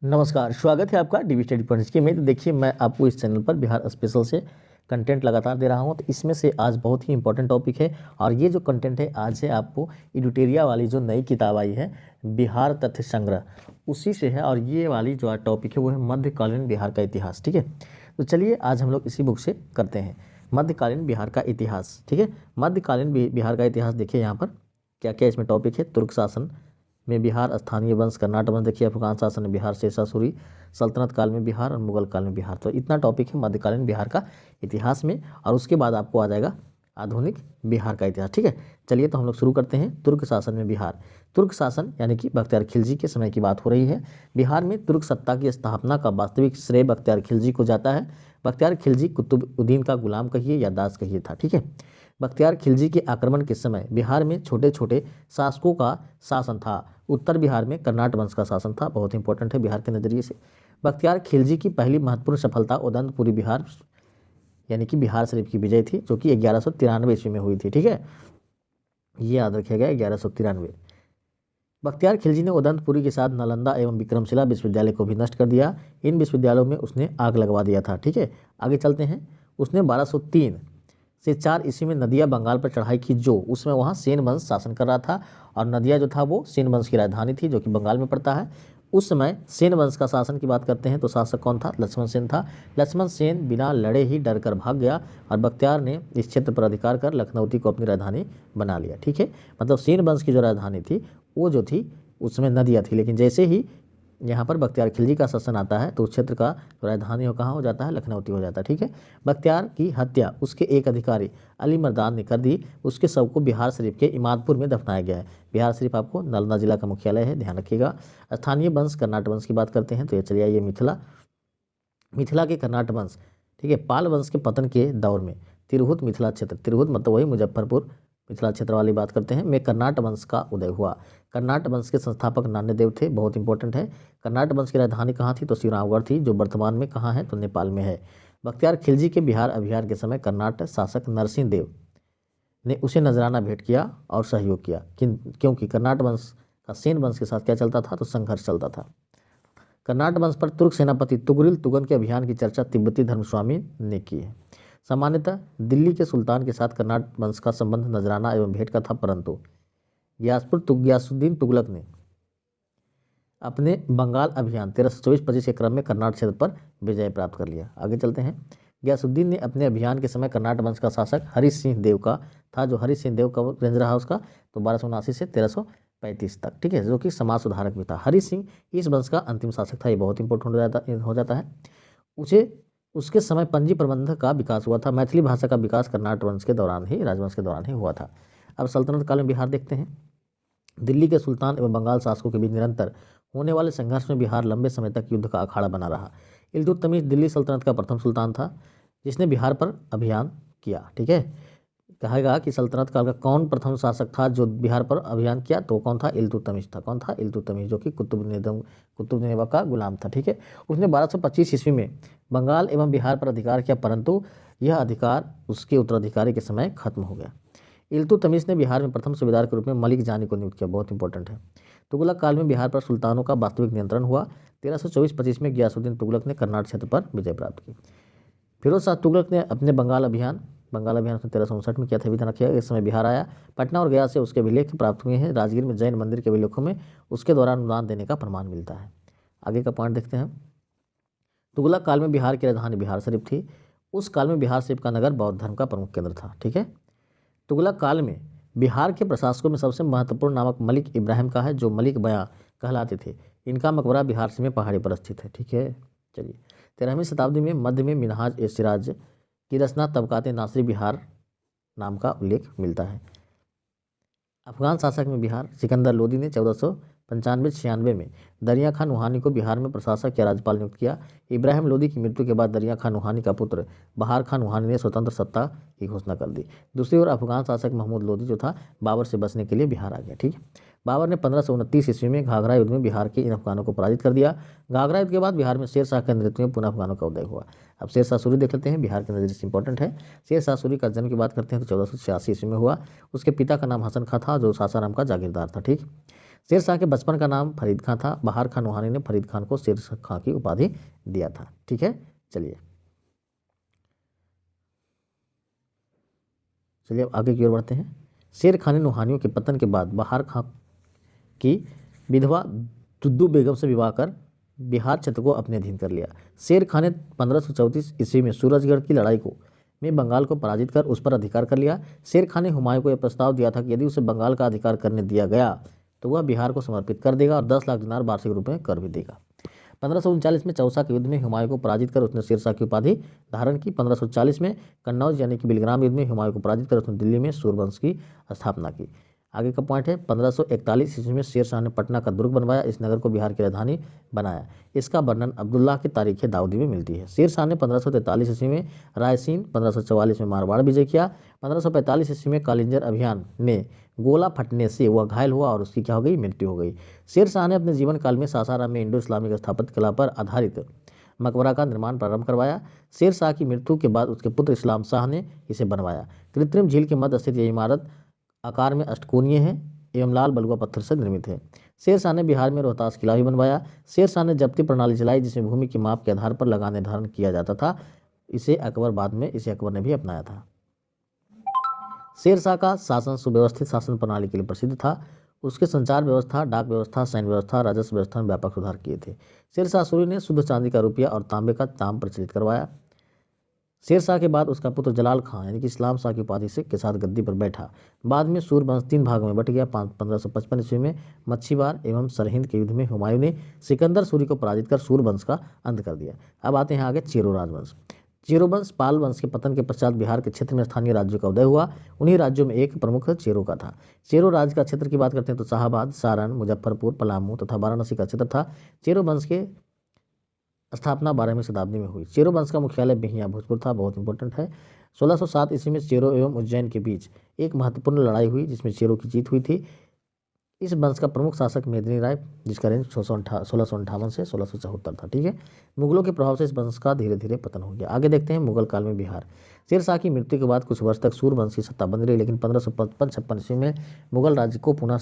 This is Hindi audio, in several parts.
नमस्कार, स्वागत है आपका डीवी स्टडी पॉइंट्स में। तो देखिए, मैं आपको इस चैनल पर बिहार स्पेशल से कंटेंट लगातार दे रहा हूं। तो इसमें से आज बहुत ही इंपॉर्टेंट टॉपिक है और ये जो कंटेंट है आज है आपको एडिटोरिया वाली जो नई किताब आई है बिहार तथ्य संग्रह, उसी से है। और ये वाली जो आज टॉपिक है वो है मध्यकालीन बिहार का इतिहास। ठीक है, तो चलिए आज हम लोग इसी बुक से करते हैं मध्यकालीन बिहार का इतिहास। ठीक है, मध्यकालीन बिहार का इतिहास। देखिए यहाँ पर क्या क्या इसमें टॉपिक है। तुर्क शासन में बिहार, स्थानीय वंश, कर्नाटक वंश, देखिए अफगान शासन में बिहार, शेरशाह सूरी सल्तनत काल में बिहार और मुगल काल में बिहार। तो इतना टॉपिक है मध्यकालीन बिहार का इतिहास में। और उसके बाद आपको आ जाएगा आधुनिक बिहार का इतिहास। ठीक है, चलिए तो हम लोग शुरू करते हैं। तुर्क शासन में बिहार। तुर्क शासन यानी कि बख्तियार खिलजी के समय की बात हो रही है। बिहार में तुर्क सत्ता की स्थापना का वास्तविक श्रेय बख्तियार खिलजी को जाता है। बख्तियार खिलजी कुतुबुद्दीन का गुलाम कहिए या दास कहिए था। ठीक है, बख्तियार खिलजी के आक्रमण के समय बिहार में छोटे छोटे शासकों का शासन था। उत्तर बिहार में कर्नाट वंश का शासन था। बहुत इंपॉर्टेंट है बिहार के नज़रिए से। बख्तियार खिलजी की पहली महत्वपूर्ण सफलता उदंतपुरी बिहार यानी कि बिहार शरीफ की विजय थी, जो कि 1193 ईस्वी में हुई थी। ठीक है, ये याद रखिएगा 1193। बख्तियार खिलजी ने उदंतपुरी के साथ नालंदा एवं विक्रमशिला विश्वविद्यालय को भी नष्ट कर दिया। इन विश्वविद्यालयों में उसने आग लगवा दिया था। ठीक है, आगे चलते हैं। उसने 1203 से 4 ईस्वी में नदिया बंगाल पर चढ़ाई की, जो उसमें वहाँ सेन वंश शासन कर रहा था। और नदिया जो था वो सेन वंश की राजधानी थी, जो कि बंगाल में पड़ता है। उस समय सेन वंश का शासन की बात करते हैं तो शासक कौन था? लक्ष्मण सेन था। लक्ष्मण सेन बिना लड़े ही डर कर भाग गया और बख्तियार ने इस क्षेत्र पर अधिकार कर लखनऊती को अपनी राजधानी बना लिया। ठीक है, मतलब सेन वंश की जो राजधानी थी वो जो थी उस समय नदिया थी, लेकिन जैसे ही यहाँ पर बख्तियार खिलजी का शासन आता है तो उस क्षेत्र का राजधानी हो कहाँ हो जाता है? लखनऊती हो जाता है। ठीक है, बख्तियार की हत्या उसके एक अधिकारी अली मर्दान ने कर दी। उसके शव को बिहार शरीफ के इमादपुर में दफनाया गया है। बिहार शरीफ आपको नालंदा जिला का मुख्यालय है, ध्यान रखिएगा। स्थानीय वंश कर्नाट वंश की बात करते हैं तो ये चलिए, ये मिथिला के कर्नाट वंश। ठीक है, पाल वंश के पतन के दौर में तिरहुत मिथिला क्षेत्र, तिरहुत मतलब वही मुजफ्फरपुर मिथिला क्षेत्र वाली बात करते हैं, में कर्नाट वंश का उदय हुआ। कर्नाट वंश के संस्थापक नान्यदेव थे। बहुत इंपॉर्टेंट है। कर्नाट वंश की राजधानी कहाँ थी? तो शिवरामगढ़ थी, जो वर्तमान में कहाँ है? तो नेपाल में है। बख्तियार खिलजी के बिहार अभियान के समय कर्नाट शासक नरसिंह देव ने उसे नजराना भेंट किया और सहयोग किया, क्योंकि कर्नाट वंश का सेन वंश के साथ क्या चलता था? तो संघर्ष चलता था। कर्नाट वंश पर तुर्क सेनापति तुगरिल तुगन के अभियान की चर्चा तिब्बती धर्मस्वामी ने की है। सामान्यतः दिल्ली के सुल्तान के साथ कर्नाट वंश का संबंध नजराना एवं भेंट का था, परंतु गयासुद्दीन तुगलक ने अपने बंगाल अभियान 1324-25 के क्रम में कर्नाट क्षेत्र पर विजय प्राप्त कर लिया। आगे चलते हैं। गयासुद्दीन ने अपने अभियान के समय कर्नाट वंश का शासक हरि सिंह देव का था, जो हरि सिंह देव का रेंज रहा उसका तो 1279 से 1335 तक। ठीक है, जो कि समाज सुधारक भी था। हरि सिंह इस वंश का अंतिम शासक था। ये बहुत इंपॉर्टेंट हो जाता है। उसके समय पंजी प्रबंध का विकास हुआ था। मैथिली भाषा का विकास कर्नाट वंश के दौरान ही, राजवंश के दौरान ही हुआ था। अब सल्तनत काल में बिहार देखते हैं। दिल्ली के सुल्तान एवं बंगाल शासकों के बीच निरंतर होने वाले संघर्ष में बिहार लंबे समय तक युद्ध का अखाड़ा बना रहा। इल्तुतमिश दिल्ली सल्तनत का प्रथम सुल्तान था जिसने बिहार पर अभियान किया। ठीक है, कहेगा कि सल्तनत काल का कौन प्रथम शासक था जो बिहार पर अभियान किया? तो कौन था? इल्तुतमिश था। कौन था? इल्तुतमिश, जो कि कुतुबुद्दीन का गुलाम था। ठीक है, उसने 1225 ईस्वी में बंगाल एवं बिहार पर अधिकार किया, परंतु यह अधिकार उसके उत्तराधिकारी के समय खत्म हो गया। इल्तुतमिश ने बिहार में प्रथम सूबेदार के रूप में मलिक जानी को नियुक्त किया। बहुत इंपॉर्टेंट है। तुगलक काल में बिहार पर सुल्तानों का वास्तविक नियंत्रण हुआ। 1324-25 में गयासुद्दीन तुगलक ने कर्नाट क्षेत्र पर विजय प्राप्त की। फिरोज शाह तुगलक ने अपने बंगाल अभियान उसने 1359 में किया था, विधान रखिएगा। इस समय बिहार आया। पटना और गया से उसके अभिलेख प्राप्त हुए हैं। राजगीर में जैन मंदिर के अभिलेखों में उसके द्वारा अनुदान देने का प्रमाण मिलता है। आगे का पॉइंट देखते हैं। तुगलक काल में बिहार की राजधानी बिहार शरीफ थी। उस काल में बिहार शरीफ का नगर बौद्ध धर्म का प्रमुख केंद्र था। ठीक है, तुगलक काल में बिहार के प्रशासकों में सबसे महत्वपूर्ण नामक मलिक इब्राहिम का है, जो मलिक बयां कहलाते थे। इनका मकबरा बिहार से में पहाड़ी पर स्थित है। ठीक है, चलिए। 13वीं शताब्दी में मध्य में मिनहाज ए सिराज की रचना तबकाते नासरी बिहार नाम का उल्लेख मिलता है। अफगान शासक में बिहार सिकंदर लोदी ने 1495-96 में दरिया खान नुहानी को बिहार में प्रशासक या राज्यपाल नियुक्त किया। इब्राहिम लोदी की मृत्यु के बाद दरिया खान नुहानी का पुत्र बहार खान नुहानी ने स्वतंत्र सत्ता की घोषणा कर दी। दूसरी ओर अफगान शासक महमूद लोदी जो था बाबर से बचने के लिए बिहार आ गया। ठीक है, बाबर ने 1529 ईस्वी में घाघरा युद्ध में बिहार के इन अफगानों को पराजित कर दिया। घाघरा युद्ध के बाद बिहार में शेर शाह के नेतृत्व में पुनः अफगानों का उदय हुआ। अब शेर शाह सूरी देख लेते हैं, बिहार के नजरिए से इंपॉर्टेंट है। शेर शाह सूरी का जन्म की बात करते हैं तो 1486 ईस्वी में हुआ। उसके पिता का नाम हसन खां था, जो सासाराम का जागीरदार था। ठीक, शेर शाह के बचपन का नाम फरीद खां था। बहार खां नोहानी ने फरीद खान को शेर खां की उपाधि दिया था। ठीक है, चलिए अब आगे की ओर बढ़ते हैं। शेर खां ने नोहानियों के पतन के बाद बहार खां की विधवा दुद्दू बेगम से विवाह कर बिहार क्षेत्र को अपने अधीन कर लिया। शेर खां ने 1534 ईस्वी में सूरजगढ़ की लड़ाई को में बंगाल को पराजित कर उस पर अधिकार कर लिया। शेर खां ने हुमायूं को यह प्रस्ताव दिया था कि यदि उसे बंगाल का अधिकार करने दिया गया तो वह बिहार को समर्पित कर देगा और 10 लाख दिनार वार्षिक रूप में कर भी देगा। 1539 में चौसा के युद्ध में हुमायूं को पराजित कर उसने शेरशाह की उपाधि धारण की। 1540 में कन्नौज यानी कि बिलग्राम युद्ध में हुमायूं को पराजित कर उसने दिल्ली में सूरवंश की स्थापना की। आगे का पॉइंट है 1541 ईस्वी में शेर शाह ने पटना का दुर्ग बनवाया, इस नगर को बिहार की राजधानी बनाया। इसका वर्णन अब्दुल्लाह की तारीख दाऊदी में मिलती है। शेर शाह ने 1543 ईस्वी में रायसीन, 1544 में मारवाड़ विजय किया। 1545 ईस्वी में कालिंजर अभियान में गोला फटने से वह घायल हुआ और उसकी क्या हो गई, मृत्यु हो गई। शेर शाह ने अपने जीवन काल में सासाराम में इंडो इस्लामिक स्थापत्य कला पर आधारित मकबरा का निर्माण प्रारंभ करवाया। शेर शाह की मृत्यु के बाद उसके पुत्र इस्लाम शाह ने इसे बनवाया। कृत्रिम झील के मध्य स्थित यह इमारत आकार में अष्टकोणीय है एवं लाल बलुआ पत्थर से निर्मित है। शेर शाह ने बिहार में रोहतास किला भी बनवाया। शेर शाह ने जब्ती प्रणाली चलाई जिसमें भूमि की माप के आधार पर लगान निर्धारण किया जाता था। इसे अकबर ने भी अपनाया था। शेर शाह का शासन सुव्यवस्थित शासन प्रणाली के लिए प्रसिद्ध था। उसके संचार व्यवस्था, डाक व्यवस्था, सैन्य व्यवस्था, राजस्व व्यवस्था में व्यापक सुधार किए थे। शेर शाह सूरी ने शुद्ध चांदी का रुपया और तांबे का ताम प्रचलित करवाया। शेर शाह के बाद उसका पुत्र जलाल खां यानी कि इस्लाम शाह की उपाधि से के साथ गद्दी पर बैठा। बाद में सूरवंश 3 भागों में बट गया। 1555 ईस्वी में मच्छीबार एवं सरहिंद के युद्ध में हुमायूं ने सिकंदर सूरी को पराजित कर सूरवंश का अंत कर दिया। अब आते हैं आगे चेरो राजवंश। चेरो वंश पाल वंश के पतन के पश्चात बिहार के क्षेत्र में स्थानीय राज्यों का उदय हुआ। उन्हीं राज्यों में एक प्रमुख चेरो का था। चेरो राज्य का क्षेत्र की बात करते हैं तो शाहाबाद, सारण, मुजफ्फरपुर, पलामू तथा वाराणसी का क्षेत्र था। चेरो वंश के स्थापना 12वीं शताब्दी में हुई। चेरो वंश का मुख्यालय बिहिया भोजपुर था, बहुत इंपॉर्टेंट है। 1607 ईस्वी में चेरो एवं उज्जैन के बीच एक महत्वपूर्ण लड़ाई हुई जिसमें चेरो की जीत हुई थी। इस वंश का प्रमुख शासक मेदिनी राय, जिसका रेंज 1658 से 1674 था। ठीक है, मुगलों के प्रभाव से इस वंश का धीरे धीरे पतन हो गया। आगे देखते हैं मुगल काल में बिहार। शेर शाह की मृत्यु के बाद कुछ वर्ष तक सूरवंश की सत्ता बनी रही, लेकिन 1555-56 ईस्वी में मुगल राज्य को पुनः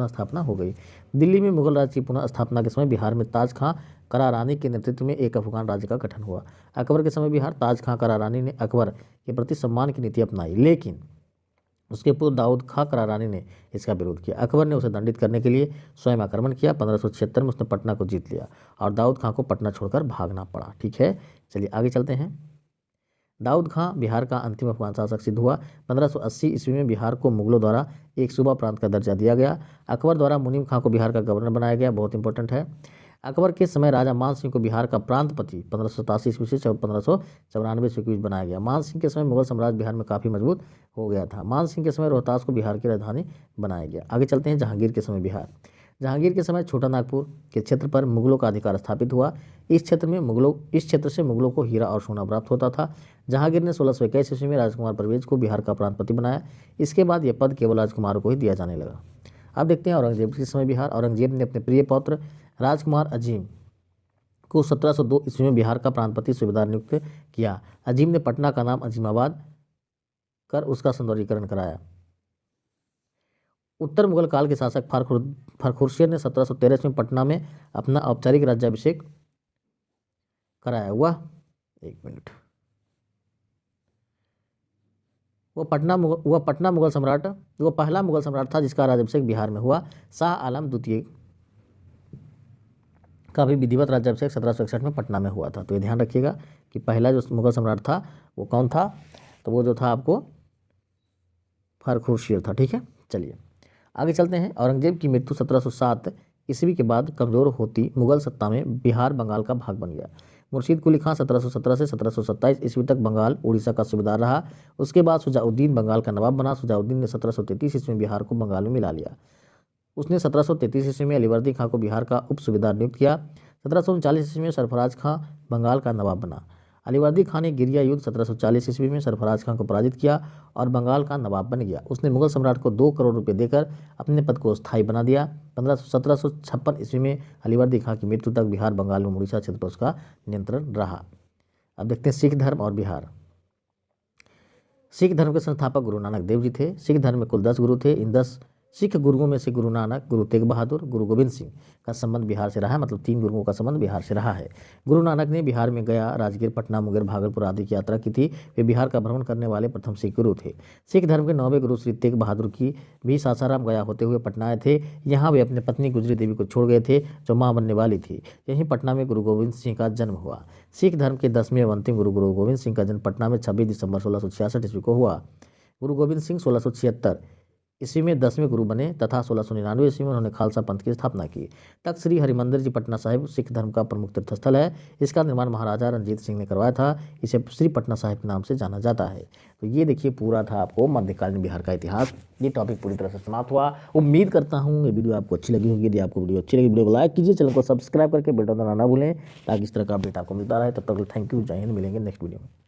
स्थापना हो गई। दिल्ली में मुगल राज्य की पुनः स्थापना के समय बिहार में ताज खां करारानी के नेतृत्व में एक अफगान राज्य का गठन हुआ। अकबर के समय बिहार ताज खां करारानी ने अकबर के प्रति सम्मान की नीति अपनाई, लेकिन उसके पुत्र दाऊद खां करारानी ने इसका विरोध किया। अकबर ने उसे दंडित करने के लिए स्वयं आक्रमण किया। 1576 में उसने पटना को जीत लिया और दाऊद खां को पटना छोड़कर भागना पड़ा। ठीक है, चलिए आगे चलते हैं। दाऊद खां बिहार का अंतिम अफगान शासक सिद्ध हुआ। 1580 ईस्वी में बिहार को मुगलों द्वारा एक सूबा प्रांत का दर्जा दिया गया। अकबर द्वारा मुनीम खां को बिहार का गवर्नर बनाया गया, बहुत इंपॉर्टेंट है। अकबर के समय राजा मान सिंह को बिहार का प्रांतपति 1587 ईस्वी से 1594 ईस्वी के बीच बनाया गया। मान सिंह के समय मुगल साम्राज्य बिहार में काफ़ी मजबूत हो गया था। मान सिंह के समय रोहतास को बिहार की राजधानी बनाया गया। आगे चलते हैं जहांगीर के समय बिहार। जहांगीर के समय छोटा नागपुर के क्षेत्र पर मुगलों का अधिकार स्थापित हुआ। इस क्षेत्र से मुगलों को हीरा और सोना प्राप्त होता था। जहांगीर ने 1621 ईस्वी में राजकुमार परवेज को बिहार का प्रांतपति बनाया। इसके बाद यह पद केवल राजकुमारों को ही दिया जाने लगा। अब देखते हैं औरंगजेब के समय बिहार। औरंगजेब ने अपने प्रिय पौत्र राजकुमार अजीम को 1702 ईस्वी में बिहार का प्रांतपति सूबेदार नियुक्त किया। अजीम ने पटना का नाम अजीमाबाद कर उसका सौंदर्यीकरण कराया। उत्तर मुगल काल के शासक फरखुर्शीद ने 1713 में पटना में अपना औपचारिक राज्याभिषेक कराया। वह पहला मुगल सम्राट था जिसका राज्याभिषेक बिहार में हुआ। शाह आलम द्वितीय का भी विधिवत राज्याभिषेक 1761 में पटना में हुआ था। तो ये ध्यान रखिएगा कि पहला जो मुगल सम्राट था वो कौन था, तो वो जो था आपको फरखुर्शीद था। ठीक है, चलिए आगे चलते हैं। औरंगजेब की मृत्यु 1707 ईस्वी के बाद कमजोर होती मुगल सत्ता में बिहार बंगाल का भाग बन गया। मुर्शीद कुली खां 1717 से 1727 ईस्वी तक बंगाल उड़ीसा का सूबेदार रहा। उसके बाद शुजाउद्दीन बंगाल का नवाब बना। शुजाउद्दीन ने 1733 ईस्वी में बिहार को बंगाल में मिला लिया। उसने 1733 ईस्वी में अलीवर्दी खां को बिहार का उप सूबेदार नियुक्त किया। 1739 ईस्वी में सरफराज खां बंगाल का नवाब बना। अलीवर्दी खां ने गिरिया युद्ध 1740 ईस्वी में सरफराज खां को पराजित किया और बंगाल का नवाब बन गया। उसने मुगल सम्राट को 2 करोड़ रुपए देकर अपने पद को स्थायी बना दिया। 1756 ईस्वी में अलीवर्दी खां की मृत्यु तक बिहार बंगाल में उड़ीसा क्षेत्र पर उसका नियंत्रण रहा। अब देखते हैं सिख धर्म और बिहार। सिख धर्म के संस्थापक गुरु नानक देव जी थे। सिख धर्म में कुल 10 गुरु थे। इन 10 सिख गुरुओं में से गुरु नानक, गुरु तेग बहादुर, गुरु गोविंद सिंह का संबंध बिहार से रहा है, मतलब 3 गुरुओं का संबंध बिहार से रहा है। गुरु नानक ने बिहार में गया, राजगीर, पटना, मुंगेर, भागलपुर आदि की यात्रा की थी। वे बिहार का भ्रमण करने वाले प्रथम सिख गुरु थे। सिख धर्म के 9वें गुरु श्री तेग बहादुर की भी सासाराम गया होते हुए पटना आए थे। यहाँ वे अपनी पत्नी गुजरी देवी को छोड़ गए थे, जो मां बनने वाली थी। यहीं पटना में गुरु गोविंद सिंह का जन्म हुआ। सिख धर्म के 10वें एवं अंतिम गुरु गुरु गोविंद सिंह का जन्म पटना में 26 दिसंबर 1666 ईस्वी को हुआ। गुरु गोविंद सिंह 1676 ईस्वी में 10वें गुरु बने तथा 1699 ईस्वी में उन्होंने खालसा पंथ की स्थापना की। तख्त श्री हरिमंदिर जी पटना साहिब सिख धर्म का प्रमुख तीर्थस्थल है। इसका निर्माण महाराजा रणजीत सिंह ने करवाया था। इसे श्री पटना साहिब के नाम से जाना जाता है। तो ये देखिए पूरा था आपको मध्यकालीन बिहार का इतिहास। ये टॉपिक पूरी तरह से समाप्त हुआ। उम्मीद करता हूँ ये वीडियो आपको अच्छी लगी होगी। यदि आपको वीडियो अच्छी लगी, वीडियो को लाइक कीजिए, चैनल को सब्सक्राइब करके बेल आइकन दबाना ना भूलें, ताकि इस तरह का अपडेट आपको मिलता रहे। तब तक थैंक यू, जय हिंद। मिलेंगे नेक्स्ट वीडियो में।